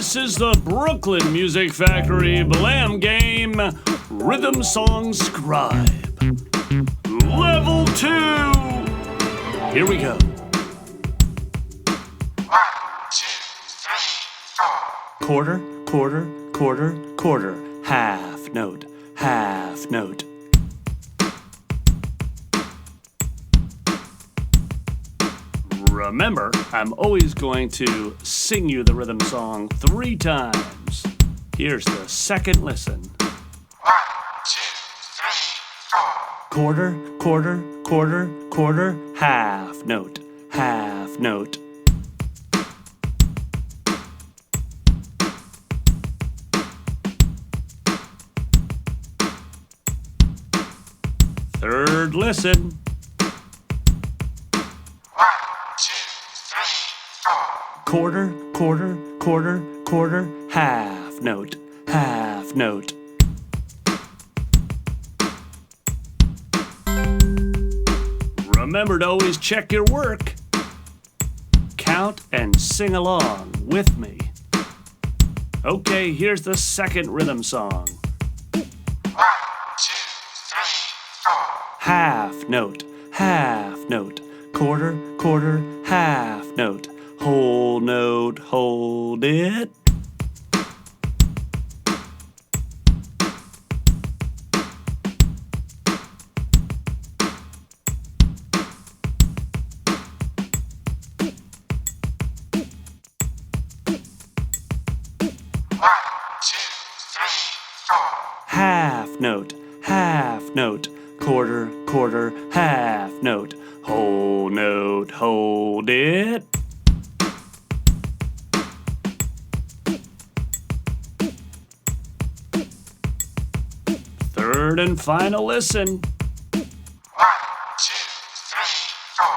This is the Brooklyn Music Factory Blam Game Rhythm Song Scribe. Level 2! Here we go. 1, 2, 3, 4. Quarter, quarter, quarter, quarter. Half note, half note. Remember, I'm always going to sing you the rhythm song 3 times. Here's the second listen. 1, 2, 3, 4. Quarter, quarter, quarter, quarter, half note, half note. Third listen. 1, 2, 3, 4. Quarter, quarter, quarter, quarter, half note, half note. Remember to always check your work. Count and sing along with me. Okay, here's the second rhythm song. 1, 2, 3, 4. Half note, half note. Quarter, quarter, half note. Whole note, hold it. Half note, half note. Quarter, quarter, half note. Whole note, hold it. Third and final listen. 1, 2, 3, 4.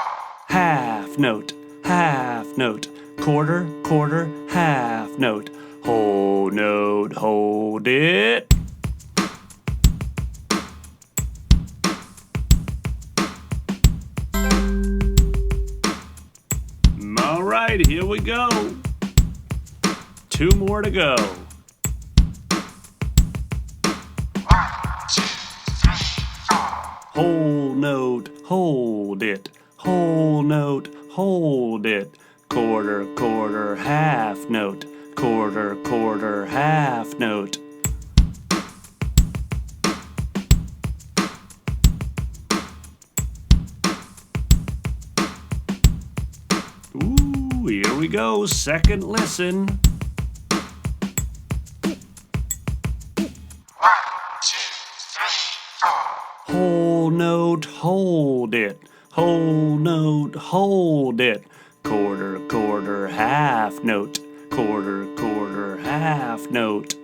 Half note, half note. Quarter, quarter, half note. Whole note, hold it. All right, here we go. 2 more to go. 1, 2, 3, 4. Whole note, hold it. Whole note, hold it. Quarter, quarter, half note. Quarter, quarter, half note. Ooh, here we go. Second listen. 1, 2, 3, 4. Whole note, hold it. Whole note, hold it. Quarter, quarter, half note. Quarter, quarter, half note.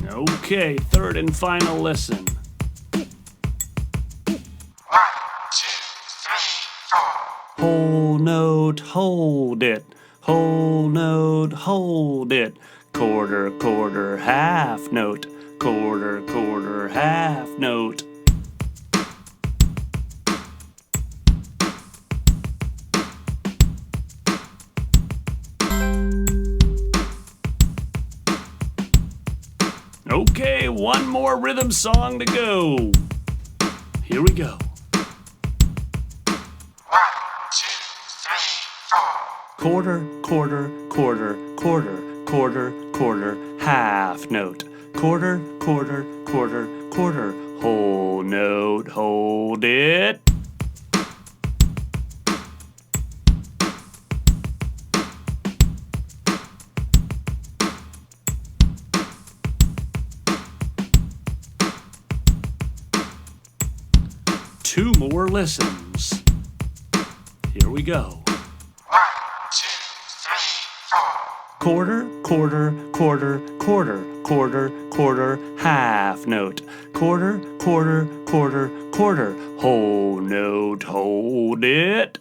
Okay, third and final listen. 1, 2, 3, 4. Whole note, hold it. Whole note, hold it. Quarter, quarter, half note. Quarter, quarter, half note. Okay, 1 more rhythm song to go. Here we go. 1, 2, 3, 4. Quarter, quarter, quarter, quarter, quarter, quarter, half note. Quarter, quarter, quarter, quarter, whole note, hold it. Two more listens. Here we go. 1, 2, 3, 4. Quarter, quarter, quarter, quarter, quarter, quarter, half note. Quarter, quarter, quarter, quarter, whole note, hold it.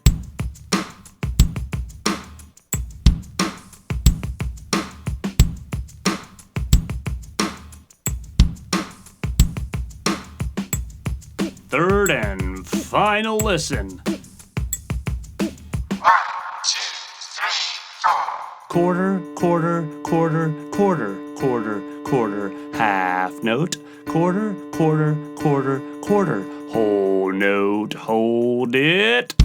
Third and Final listen. 1, 2, 3, 4. Quarter, quarter, quarter, quarter, quarter, quarter, half note. Quarter, quarter, quarter, quarter, whole note, hold it.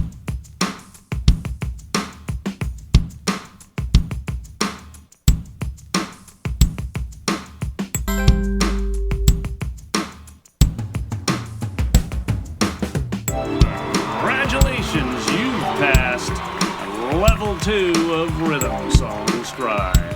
Congratulations, you've passed Level 2 of Rhythm Song Scribe.